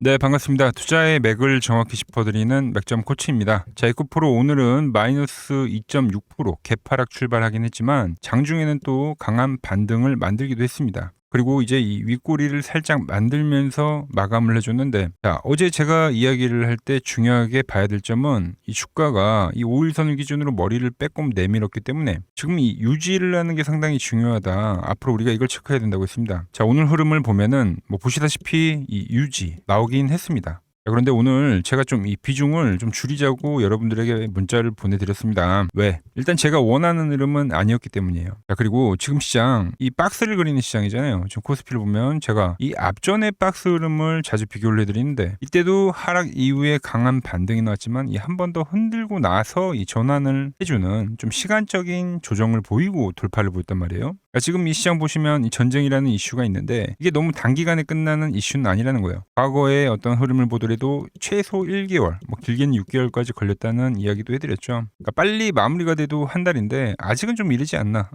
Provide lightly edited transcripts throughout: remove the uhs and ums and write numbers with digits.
네, 반갑습니다. 투자의 맥을 정확히 짚어드리는 맥점 코치입니다. 자, 에코프로 오늘은 마이너스 2.6% 개파락 출발하긴 했지만 장중에는 또 강한 반등을 만들기도 했습니다. 그리고 이제 이 윗꼬리를 살짝 만들면서 마감을 해줬는데, 자, 어제 제가 이야기를 할 때 중요하게 봐야 될 점은 이 주가가 이 5일선을 기준으로 머리를 빼꼼 내밀었기 때문에 지금 이 유지를 하는 게 상당히 중요하다. 앞으로 우리가 이걸 체크해야 된다고 했습니다. 자, 오늘 흐름을 보면은 뭐 보시다시피 이 유지 나오긴 했습니다. 자, 그런데 오늘 제가 좀 이 비중을 좀 줄이자고 여러분들에게 문자를 보내드렸습니다. 왜? 일단 제가 원하는 흐름은 아니었기 때문이에요. 자, 그리고 지금 시장, 이 박스를 그리는 시장이잖아요. 지금 코스피를 보면 제가 이 앞전의 박스 흐름을 자주 비교를 해드리는데 이때도 하락 이후에 강한 반등이 나왔지만 이 한 번 더 흔들고 나서 이 전환을 해주는 좀 시간적인 조정을 보이고 돌파를 보였단 말이에요. 그러니까 지금 이 시장 보시면 이 전쟁이라는 이슈가 있는데 이게 너무 단기간에 끝나는 이슈는 아니라는 거예요. 과거의 어떤 흐름을 보더라도 최소 1개월, 뭐 길게는 6개월까지 걸렸다는 이야기도 해드렸죠. 그러니까 빨리 마무리가 돼도 한 달인데 아직은 좀 이르지 않나.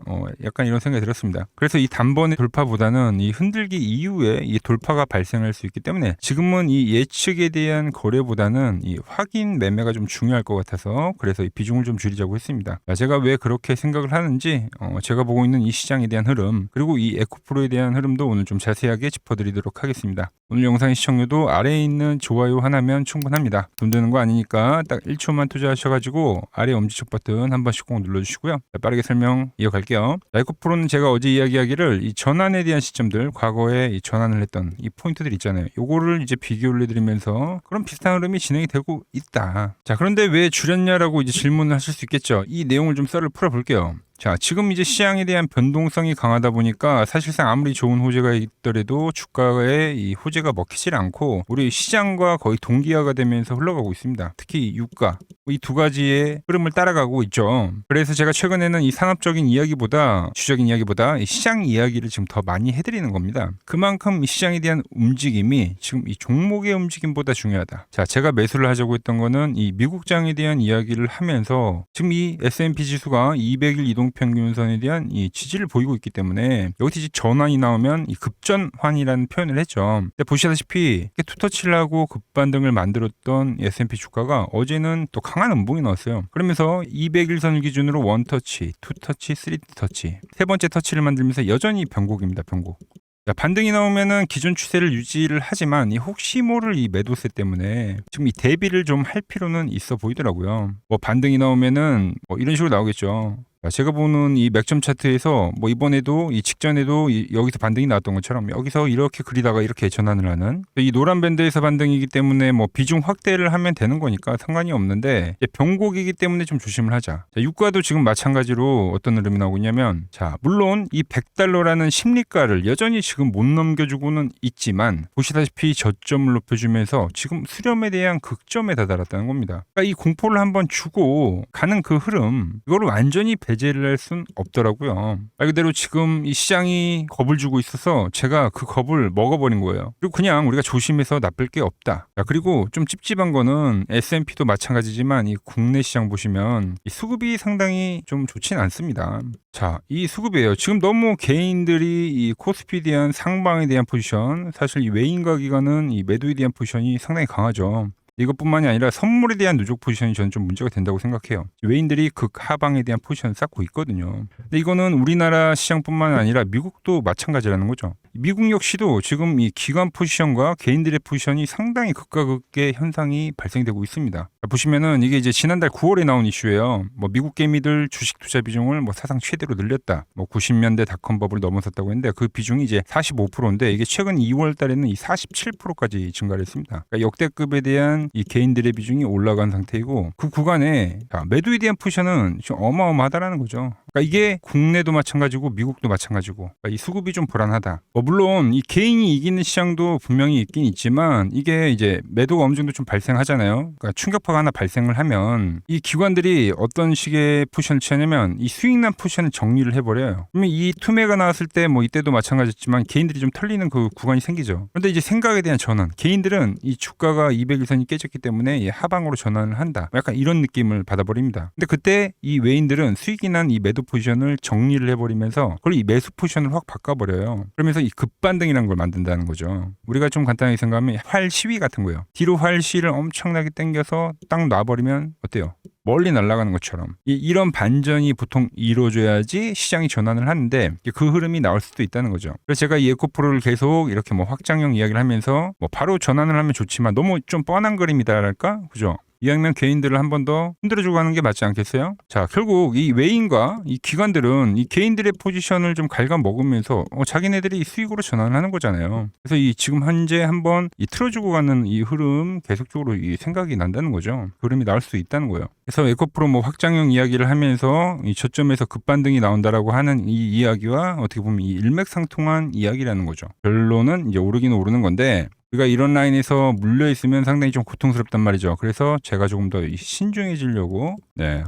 약간 이런 생각이 들었습니다. 그래서 이 단번에 돌파보다는 이 흔들기 이후에 이 돌파가 발생할 수 있기 때문에 지금은 이 예측에 대한 거래보다는 이 확인 매매가 좀 중요할 것 같아서 그래서 이 비중을 좀 줄이자고 했습니다. 제가 왜 그렇게 생각을 하는지 제가 보고 있는 이 시장에 대한 흐름 그리고 이 에코프로에 대한 흐름도 오늘 좀 자세하게 짚어드리도록 하겠습니다. 오늘 영상의 시청료도 아래에 있는 좋아요 하나면 충분합니다. 돈 드는 거 아니니까 딱 1초만 투자하셔가지고 아래 엄지척 버튼 한 번씩 꼭 눌러주시고요. 빠르게 설명 이어갈게요. 에코프로는 제가 어제 이야기하기를 이 전환에 대한 시점들 과거에 이 전환을 했던 이 포인트들 있잖아요. 요거를 이제 비교를 해드리면서 그런 비슷한 흐름이 진행이 되고 있다. 자, 그런데 왜 줄였냐라고 이제 질문을 하실 수 있겠죠. 이 내용을 좀 썰을 풀어볼게요. 자, 지금 이제 시장에 대한 변동성이 강하다 보니까 사실상 아무리 좋은 호재가 있더라도 주가의 이 호재가 먹히질 않고 우리 시장과 거의 동기화가 되면서 흘러가고 있습니다. 특히 유가 이 두 가지의 흐름을 따라가고 있죠. 그래서 제가 최근에는 이 산업적인 이야기보다 주적인 이야기보다 이 시장 이야기를 지금 더 많이 해드리는 겁니다. 그만큼 이 시장에 대한 움직임이 지금 이 종목의 움직임보다 중요하다. 자, 제가 매수를 하자고 했던 거는 이 미국장에 대한 이야기를 하면서 지금 이 S&P 지수가 200일 이동 평균선에 대한 이 지지를 보이고 있기 때문에 여기서 이제 전환이 나오면 이 급전환이라는 표현을 했죠. 근데 보시다시피 투터치를 하고 급반등을 만들었던 S&P 주가가 어제는 또 강한 음봉이 나왔어요. 그러면서 200일선을 기준으로 원터치, 투터치, 쓰리터치 세 번째 터치를 만들면서 여전히 변곡입니다. 변곡. 자, 반등이 나오면은 기존 추세를 유지를 하지만 이 혹시 모를 이 매도세 때문에 지금 이 대비를 좀 할 필요는 있어 보이더라고요. 뭐 반등이 나오면은 뭐 이런 식으로 나오겠죠. 제가 보는 이 맥점 차트에서 뭐 이번에도 이 직전에도 여기서 반등이 나왔던 것처럼 여기서 이렇게 그리다가 이렇게 전환을 하는 이 노란 밴드에서 반등이기 때문에 뭐 비중 확대를 하면 되는 거니까 상관이 없는데 변곡이기 때문에 좀 조심을 하자. 자, 유가도 지금 마찬가지로 어떤 흐름이 나오고 있냐면 자, 물론 이 100달러라는 심리가를 여전히 지금 못 넘겨주고는 있지만 보시다시피 저점을 높여주면서 지금 수렴에 대한 극점에 다다랐다는 겁니다. 그러니까 이 공포를 한번 주고 가는 그 흐름 이거를 완전히 배제를 할 순 없더라고요. 말 그대로 지금 이 시장이 겁을 주고 있어서 제가 그 겁을 먹어버린 거예요. 그리고 그냥 우리가 조심해서 나쁠 게 없다. 그리고 좀 찝찝한 거는 S&P도 마찬가지지만 이 국내 시장 보시면 이 수급이 상당히 좀 좋진 않습니다. 자, 이 수급이에요. 지금 너무 개인들이 이 코스피에 대한 상방에 대한 포지션, 사실 이 외인과 기관은 이 매도에 대한 포지션이 상당히 강하죠. 이것뿐만이 아니라 선물에 대한 누적 포지션이 저는 좀 문제가 된다고 생각해요. 외인들이 극하방에 대한 포지션을 쌓고 있거든요. 근데 이거는 우리나라 시장뿐만 아니라 미국도 마찬가지라는 거죠. 미국 역시도 지금 이 기관 포지션과 개인들의 포지션이 상당히 극과 극의 현상이 발생되고 있습니다. 보시면은 이게 이제 지난달 9월에 나온 이슈예요. 뭐 미국 개미들 주식 투자 비중을 뭐 사상 최대로 늘렸다. 뭐 90년대 닷컴 버블을 넘어섰다고 했는데 그 비중이 이제 45%인데 이게 최근 2월 달에는 이 47%까지 증가를 했습니다. 그러니까 역대급에 대한 이 개인들의 비중이 올라간 상태이고 그 구간에 매도에 대한 포지션은 좀 어마어마하다라는 거죠. 그러니까 이게 국내도 마찬가지고 미국도 마찬가지고 그러니까 이 수급이 좀 불안하다. 물론 이 개인이 이기는 시장도 분명히 있긴 있지만 이게 이제 매도가 어느 정도 좀 발생하잖아요. 그러니까 충격파가 하나 발생을 하면 이 기관들이 어떤 식의 포지션을 취하냐면 이 수익난 포지션을 정리를 해버려요. 그러면 이 투매가 나왔을 때 뭐 이때도 마찬가지였지만 개인들이 좀 털리는 그 구간이 생기죠. 그런데 이제 생각에 대한 전환. 개인들은 이 주가가 200일선이 깨졌기 때문에 이 하방으로 전환을 한다. 약간 이런 느낌을 받아버립니다. 근데 그때 이 외인들은 수익이 난 이 매도 포지션을 정리를 해버리면서 그걸 이 매수 포지션을 확 바꿔버려요. 그러면서 이 급반등이라는 걸 만든다는 거죠. 우리가 좀 간단하게 생각하면 활 시위 같은 거예요. 뒤로 활 시위를 엄청나게 당겨서 딱 놔버리면 어때요? 멀리 날아가는 것처럼 이런 반전이 보통 이루어져야지 시장이 전환을 하는데 그 흐름이 나올 수도 있다는 거죠. 그래서 제가 이 에코프로를 계속 이렇게 뭐 확장형 이야기를 하면서 뭐 바로 전환을 하면 좋지만 너무 좀 뻔한 그림이다랄까? 그죠? 이왕이면 개인들을 한 번 더 흔들어주고 하는 게 맞지 않겠어요? 자, 결국 이 외인과 이 기관들은 이 개인들의 포지션을 좀 갉아먹으면서 자기네들이 수익으로 전환을 하는 거잖아요. 그래서 이 지금 현재 한번 이 틀어주고 가는 이 흐름 계속적으로 이 생각이 난다는 거죠. 그 흐름이 나올 수 있다는 거예요. 그래서 에코프로 뭐 확장형 이야기를 하면서 이 저점에서 급반등이 나온다라고 하는 이 이야기와 어떻게 보면 이 일맥상통한 이야기라는 거죠. 결론은 이제 오르긴 오르는 건데 우리가 이런 라인에서 물려 있으면 상당히 좀 고통스럽단 말이죠. 그래서 제가 조금 더 신중해지려고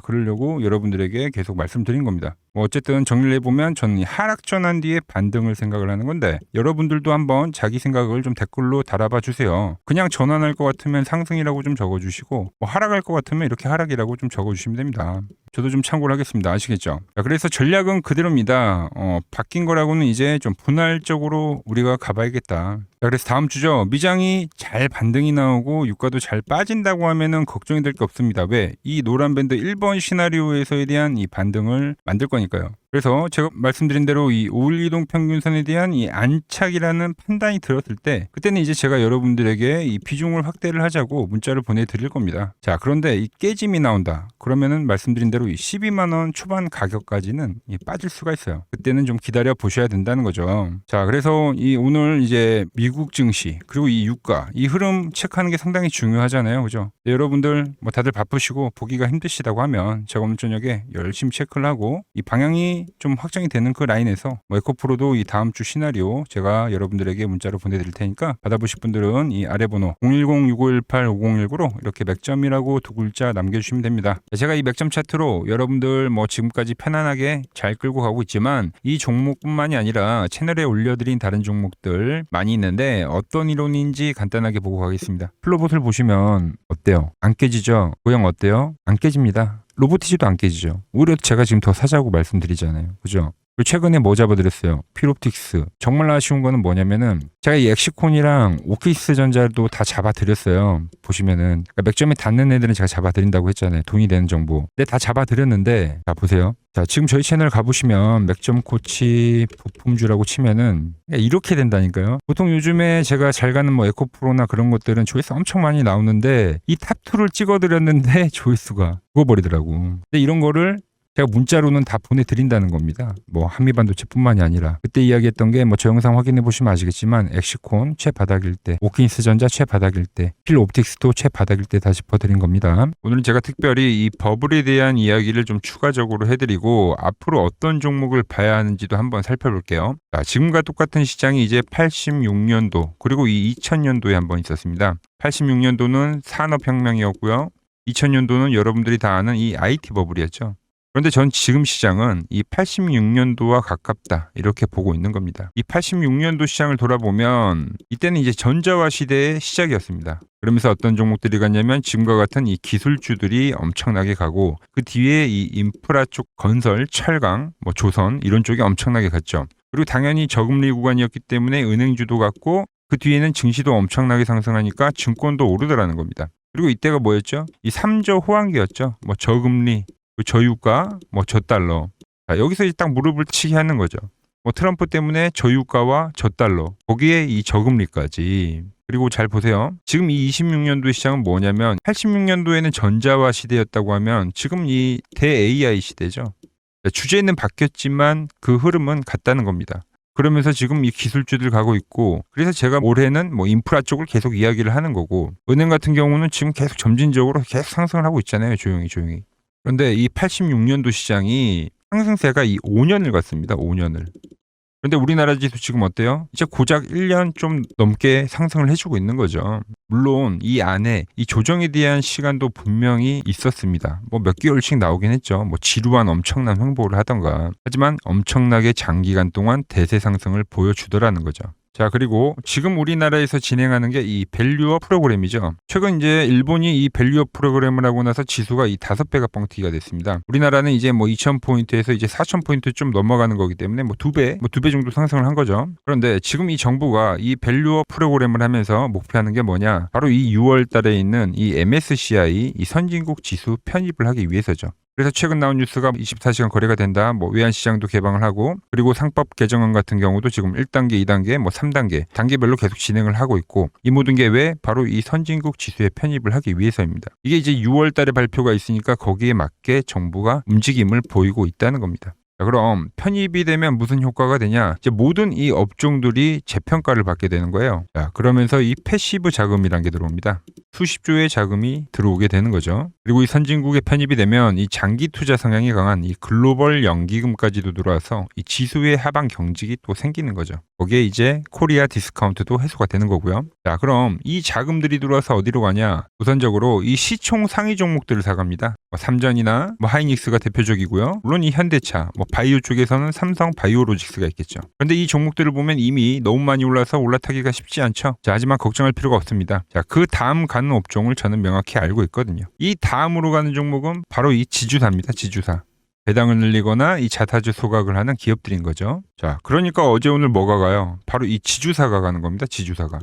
그러려고 여러분들에게 계속 말씀드린 겁니다. 뭐 어쨌든 정리를 해보면 저는 하락 전환 뒤에 반등을 생각을 하는 건데 여러분들도 한번 자기 생각을 좀 댓글로 달아봐 주세요. 그냥 전환할 것 같으면 상승이라고 좀 적어주시고 뭐 하락할 것 같으면 이렇게 하락이라고 좀 적어주시면 됩니다. 저도 좀 참고를 하겠습니다. 아시겠죠? 자, 그래서 전략은 그대로입니다. 바뀐 거라고는 이제 좀 분할적으로 우리가 가봐야겠다. 자, 그래서 다음 주죠. 미장이 잘 반등이 나오고 유가도 잘 빠진다고 하면은 걱정이 될 게 없습니다. 왜? 이 노란 밴드 1번 시나리오에서에 대한 이 반등을 만들 거니까요. 그래서 제가 말씀드린 대로 이 5일 이동 평균선에 대한 이 안착이라는 판단이 들었을 때 그때는 이제 제가 여러분들에게 이 비중을 확대를 하자고 문자를 보내드릴 겁니다. 자, 그런데 이 깨짐이 나온다. 그러면은 말씀드린 대로 이 12만 원 초반 가격까지는 빠질 수가 있어요. 그때는 좀 기다려 보셔야 된다는 거죠. 자, 그래서 이 오늘 이제 미국 증시 그리고 이 유가 이 흐름 체크하는 게 상당히 중요하잖아요. 그죠? 네, 여러분들 뭐 다들 바쁘시고 보기가 힘드시다고 하면 제가 오늘 저녁에 열심히 체크를 하고 이 방향이 좀 확정이 되는 그 라인에서 뭐 에코프로도 이 다음 주 시나리오 제가 여러분들에게 문자로 보내드릴 테니까 받아보실 분들은 이 아래 번호 010-6518-5019로 이렇게 맥점이라고 두 글자 남겨주시면 됩니다. 제가 이 맥점 차트로 여러분들 뭐 지금까지 편안하게 잘 끌고 가고 있지만 이 종목뿐만이 아니라 채널에 올려드린 다른 종목들 많이 있는데 어떤 이론인지 간단하게 보고 가겠습니다. 플로봇을 보시면 어때요? 안 깨지죠? 모양 어때요? 안 깨집니다. 로보티지도 안 깨지죠. 오히려 제가 지금 더 사자고 말씀드리잖아요. 그죠? 그리고 최근에 뭐 잡아드렸어요? 필옵틱스. 정말 아쉬운 거는 뭐냐면은 제가 이 엑시콘이랑 오키스 전자도 다 잡아드렸어요. 보시면은 그러니까 맥점에 닿는 애들은 제가 잡아드린다고 했잖아요. 돈이 되는 정보. 근데 다 잡아드렸는데 자 보세요. 자 지금 저희 채널 가보시면 맥점 코치 부품주라고 치면은 이렇게 된다니까요. 보통 요즘에 제가 잘 가는 뭐 에코프로나 그런 것들은 조회수 엄청 많이 나오는데 이 탑2를 찍어드렸는데 조회수가 죽어버리더라고. 근데 이런 거를 제가 문자로는 다 보내드린다는 겁니다. 뭐 한미반도체뿐만이 아니라 그때 이야기했던 게 뭐 저 영상 확인해 보시면 아시겠지만 엑시콘 최바닥일 때, 오킨스 전자 최바닥일 때, 필옵틱스도 최바닥일 때 다 짚어드린 겁니다. 오늘은 제가 특별히 이 버블에 대한 이야기를 좀 추가적으로 해드리고 앞으로 어떤 종목을 봐야 하는지도 한번 살펴볼게요. 자, 지금과 똑같은 시장이 이제 86년도 그리고 이 2000년도에 한번 있었습니다. 86년도는 산업혁명이었고요. 2000년도는 여러분들이 다 아는 이 IT 버블이었죠. 그런데 전 지금 시장은 이 86년도와 가깝다 이렇게 보고 있는 겁니다. 이 86년도 시장을 돌아보면 이때는 이제 전자화 시대의 시작이었습니다. 그러면서 어떤 종목들이 갔냐면 지금과 같은 이 기술주들이 엄청나게 가고 그 뒤에 이 인프라 쪽 건설, 철강, 뭐 조선 이런 쪽이 엄청나게 갔죠. 그리고 당연히 저금리 구간이었기 때문에 은행주도 갔고 그 뒤에는 증시도 엄청나게 상승하니까 증권도 오르더라는 겁니다. 그리고 이때가 뭐였죠? 이 3조 호황기였죠. 뭐 저금리 저유가, 뭐 저달러. 자, 여기서 이제 딱 무릎을 치게 하는 거죠. 뭐 트럼프 때문에 저유가와 저달러, 거기에 이 저금리까지. 그리고 잘 보세요. 지금 이 26년도 시장은 뭐냐면 86년도에는 전자화 시대였다고 하면 지금 이 대-AI 시대죠. 주제는 바뀌었지만 그 흐름은 같다는 겁니다. 그러면서 지금 이 기술주들 가고 있고 그래서 제가 올해는 뭐 인프라 쪽을 계속 이야기를 하는 거고 은행 같은 경우는 지금 계속 점진적으로 계속 상승을 하고 있잖아요. 조용히. 그런데 이 86년도 시장이 상승세가 이 5년을 갔습니다. 5년을. 그런데 우리나라 지수 지금 어때요? 이제 고작 1년 좀 넘게 상승을 해주고 있는 거죠. 물론 이 안에 이 조정에 대한 시간도 분명히 있었습니다. 뭐 몇 개월씩 나오긴 했죠. 뭐 지루한 엄청난 횡보를 하던가. 하지만 엄청나게 장기간 동안 대세 상승을 보여주더라는 거죠. 자, 그리고 지금 우리나라에서 진행하는 게 이 밸류업 프로그램이죠. 최근 이제 일본이 이 밸류업 프로그램을 하고 나서 지수가 이 5배가 뻥튀기가 됐습니다. 우리나라는 이제 뭐 2,000포인트에서 이제 4,000포인트 좀 넘어가는 거기 때문에 뭐 2배 정도 상승을 한 거죠. 그런데 지금 이 정부가 이 밸류업 프로그램을 하면서 목표하는 게 뭐냐? 바로 이 6월 달에 있는 이 MSCI 이 선진국 지수 편입을 하기 위해서죠. 그래서 최근 나온 뉴스가 24시간 거래가 된다. 뭐 외환시장도 개방을 하고 그리고 상법 개정안 같은 경우도 지금 1단계, 2단계, 뭐 3단계 단계별로 계속 진행을 하고 있고 이 모든 게 왜? 바로 이 선진국 지수에 편입을 하기 위해서입니다. 이게 이제 6월 달에 발표가 있으니까 거기에 맞게 정부가 움직임을 보이고 있다는 겁니다. 자, 그럼 편입이 되면 무슨 효과가 되냐? 이제 모든 이 업종들이 재평가를 받게 되는 거예요. 자, 그러면서 이 패시브 자금이란 게 들어옵니다. 수십조의 자금이 들어오게 되는 거죠. 그리고 이 선진국에 편입이 되면 이 장기 투자 성향이 강한 이 글로벌 연기금까지도 들어와서 이 지수의 하방 경직이 또 생기는 거죠. 거기에 이제 코리아 디스카운트도 해소가 되는 거고요. 자, 그럼 이 자금들이 들어와서 어디로 가냐? 우선적으로 이 시총 상위 종목들을 사갑니다. 뭐 삼전이나 뭐 하이닉스가 대표적이고요. 물론 이 현대차, 뭐 바이오 쪽에서는 삼성 바이오로직스가 있겠죠. 그런데 이 종목들을 보면 이미 너무 많이 올라서 올라타기가 쉽지 않죠. 자, 하지만 걱정할 필요가 없습니다. 자, 그 다음 가는 업종을 저는 명확히 알고 있거든요. 이 다음으로 가는 종목은 바로 이 지주사입니다. 지주사. 배당을 늘리거나 이 자사주 소각을 하는 기업들인 거죠. 자, 그러니까 어제 오늘 뭐가 가요? 바로 이 지주사가 가는 겁니다. 지주사가.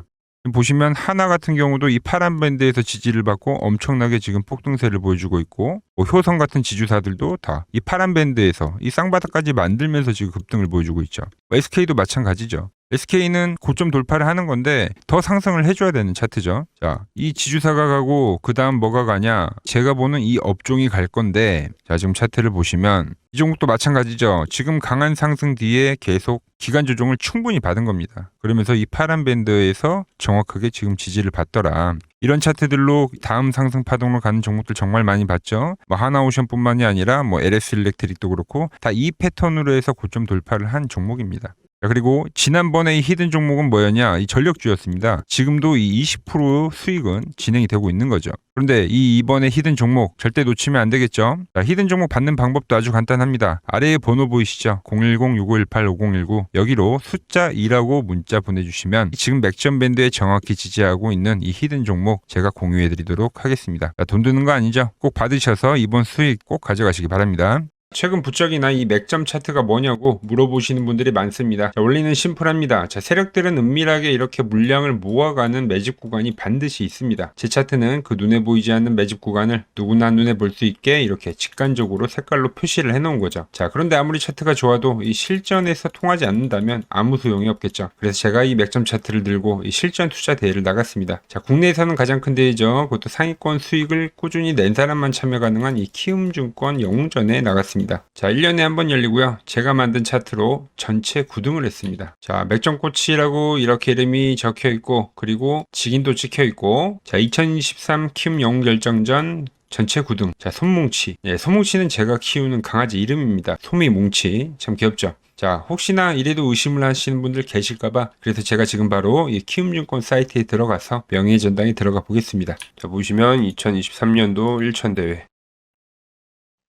보시면 하나 같은 경우도 이 파란 밴드에서 지지를 받고 엄청나게 지금 폭등세를 보여주고 있고 뭐 효성 같은 지주사들도 다 이 파란 밴드에서 이 쌍바닥까지 만들면서 지금 급등을 보여주고 있죠. SK도 마찬가지죠. SK는 고점 돌파를 하는 건데 더 상승을 해줘야 되는 차트죠. 자, 이 지주사가 가고 그 다음 뭐가 가냐? 제가 보는 이 업종이 갈 건데 자, 지금 차트를 보시면 이 종목도 마찬가지죠. 지금 강한 상승 뒤에 계속 기간 조정을 충분히 받은 겁니다. 그러면서 이 파란 밴드에서 정확하게 지금 지지를 받더라. 이런 차트들로 다음 상승 파동으로 가는 종목들 정말 많이 봤죠. 뭐 하나오션뿐만이 아니라 뭐 LS 일렉트릭도 그렇고 다 이 패턴으로 해서 고점 돌파를 한 종목입니다. 그리고 지난번에 이 히든 종목은 뭐였냐? 이 전력주였습니다. 지금도 이 20% 수익은 진행이 되고 있는 거죠. 그런데 이번에 히든 종목 절대 놓치면 안 되겠죠? 자, 히든 종목 받는 방법도 아주 간단합니다. 아래에 번호 보이시죠? 010-6518-5019 여기로 숫자 2라고 문자 보내주시면 지금 맥점 밴드에 정확히 지지하고 있는 이 히든 종목 제가 공유해드리도록 하겠습니다. 자, 돈 드는 거 아니죠? 꼭 받으셔서 이번 수익 꼭 가져가시기 바랍니다. 최근 부적이나 이 맥점 차트가 뭐냐고 물어보시는 분들이 많습니다. 자, 원리는 심플합니다. 자, 세력들은 은밀하게 이렇게 물량을 모아가는 매집 구간이 반드시 있습니다. 제 차트는 그 눈에 보이지 않는 매집 구간을 누구나 눈에 볼 수 있게 이렇게 직관적으로 색깔로 표시를 해놓은 거죠. 자, 그런데 아무리 차트가 좋아도 이 실전에서 통하지 않는다면 아무 소용이 없겠죠. 그래서 제가 이 맥점 차트를 들고 이 실전 투자 대회를 나갔습니다. 자, 국내에서는 가장 큰 대회죠. 그것도 상위권 수익을 꾸준히 낸 사람만 참여 가능한 이 키움증권 영웅전에 나갔습니다. 자, 1년에 한 번 열리고요. 제가 만든 차트로 전체 9등을 했습니다. 자, 맥점코치라고 이렇게 이름이 적혀 있고 그리고 직인도 찍혀 있고 자, 2023 키움 영웅 결정전 전체 9등. 자, 솜뭉치. 예, 솜뭉치는 제가 키우는 강아지 이름입니다. 솜이뭉치. 참 귀엽죠? 자, 혹시나 이래도 의심을 하시는 분들 계실까봐 그래서 제가 지금 바로 이 키움증권 사이트에 들어가서 명예의 전당에 들어가 보겠습니다. 자, 보시면 2023년도 1천대회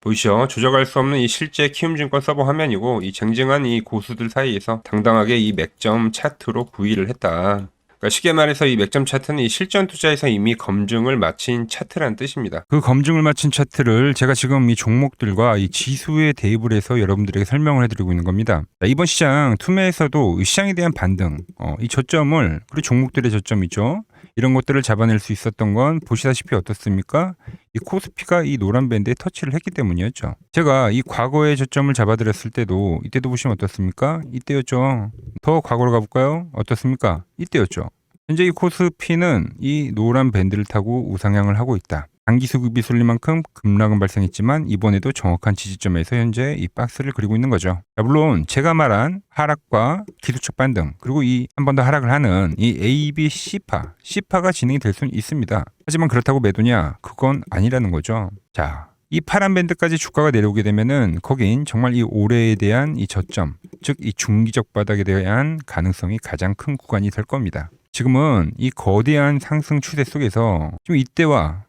보이시죠? 조작할 수 없는 이 실제 키움증권 서버 화면이고 이 쟁쟁한 이 고수들 사이에서 당당하게 이 맥점 차트로 구의를 했다. 그러니까 쉽게 말해서 이 맥점 차트는 이 실전 투자에서 이미 검증을 마친 차트란 뜻입니다. 그 검증을 마친 차트를 제가 지금 이 종목들과 이 지수에 대입을 해서 여러분들에게 설명을 해드리고 있는 겁니다. 자, 이번 시장 투매에서도 시장에 대한 반등, 이 저점을 그리고 종목들의 저점이죠. 이런 것들을 잡아낼 수 있었던 건 보시다시피 어떻습니까? 이 코스피가 이 노란 밴드에 터치를 했기 때문이었죠. 제가 이 과거의 저점을 잡아드렸을 때도 이때도 보시면 어떻습니까? 이때였죠. 더 과거로 가볼까요? 어떻습니까? 이때였죠. 현재 이 코스피는 이 노란 밴드를 타고 우상향을 하고 있다. 단기 수급이 쏠릴 만큼 급락은 발생했지만 이번에도 정확한 지지점에서 현재 이 박스를 그리고 있는 거죠. 자, 물론 제가 말한 하락과 기술적 반등 그리고 이 한 번 더 하락을 하는 이 A, B, C파가 진행이 될 수는 있습니다. 하지만 그렇다고 매도냐? 그건 아니라는 거죠. 자, 이 파란 밴드까지 주가가 내려오게 되면은 거긴 정말 이 올해에 대한 이 저점, 즉 이 중기적 바닥에 대한 가능성이 가장 큰 구간이 될 겁니다. 지금은 이 거대한 상승 추세 속에서 좀 이때와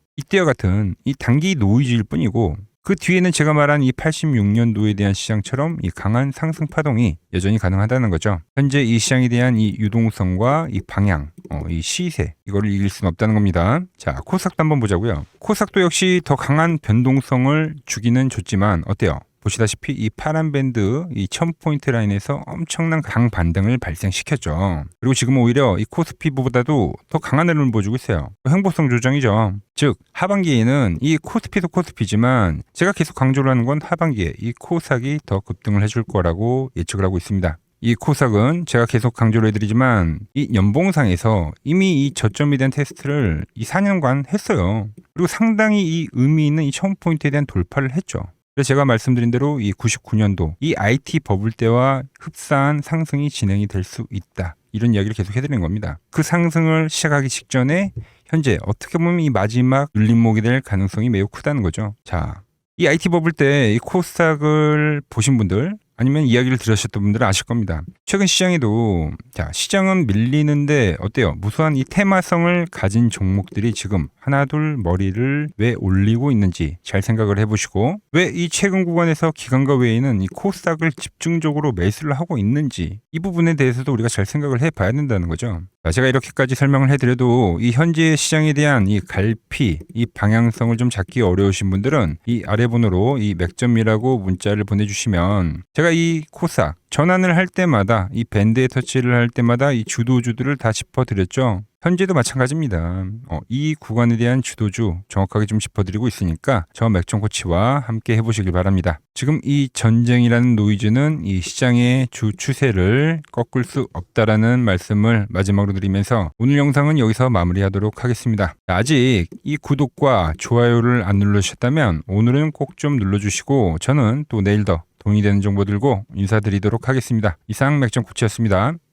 같은 이 단기 노이즈일 뿐이고, 그 뒤에는 제가 말한 이 86년도에 대한 시장처럼 이 강한 상승 파동이 여전히 가능하다는 거죠. 현재 이 시장에 대한 이 유동성과 이 방향, 이 시세, 이거를 이길 수는 없다는 겁니다. 자, 코스닥도 한번 보자고요. 코스닥도 역시 더 강한 변동성을 주기는 줬지만 어때요? 보시다시피 이 파란 밴드, 이 1000포인트 라인에서 엄청난 강반등을 발생시켰죠. 그리고 지금 오히려 이 코스피보다도 더 강한 흐름을 보여주고 있어요. 횡보성 조정이죠. 즉 하반기에는 이 코스피도 코스피지만 제가 계속 강조를 하는 건 하반기에 이 코스닥이 더 급등을 해줄 거라고 예측을 하고 있습니다. 이 코스닥은 제가 계속 강조를 해드리지만 이 연봉상에서 이미 이 저점에 대한 테스트를 이 4년간 했어요. 그리고 상당히 이 의미 있는 이 1000포인트에 대한 돌파를 했죠. 그래서 제가 말씀드린 대로 이 99년도 이 IT 버블 때와 흡사한 상승이 진행이 될 수 있다. 이런 이야기를 계속 해드리는 겁니다. 그 상승을 시작하기 직전에 현재 어떻게 보면 이 마지막 눌림목이 될 가능성이 매우 크다는 거죠. 자, 이 IT 버블 때 이 코스닥을 보신 분들 아니면 이야기를 들으셨던 분들은 아실 겁니다. 최근 시장에도 시장은 밀리는데 어때요? 무수한 이 테마성을 가진 종목들이 지금 하나둘 머리를 왜 올리고 있는지 잘 생각을 해보시고, 왜 이 최근 구간에서 기관과 외에는 이 코스닥을 집중적으로 매수를 하고 있는지, 이 부분에 대해서도 우리가 잘 생각을 해봐야 된다는 거죠. 제가 이렇게까지 설명을 해드려도 이 현재 시장에 대한 이 갈피, 이 방향성을 좀 잡기 어려우신 분들은 이 아래 번호로 이 맥점이라고 문자를 보내주시면 제가 이 코스닥 전환을 할 때마다 이 밴드에 터치를 할 때마다 이 주도주들을 다 짚어드렸죠. 현재도 마찬가지입니다. 이 구간에 대한 주도주 정확하게 좀 짚어드리고 있으니까 저 맥점 코치와 함께 해보시길 바랍니다. 지금 이 전쟁이라는 노이즈는 이 시장의 주 추세를 꺾을 수 없다라는 말씀을 마지막으로 드리면서 오늘 영상은 여기서 마무리하도록 하겠습니다. 아직 이 구독과 좋아요를 안 눌러주셨다면 오늘은 꼭 좀 눌러주시고 저는 또 내일 더 돈이 되는 정보 들고 인사드리도록 하겠습니다. 이상 맥점 코치였습니다.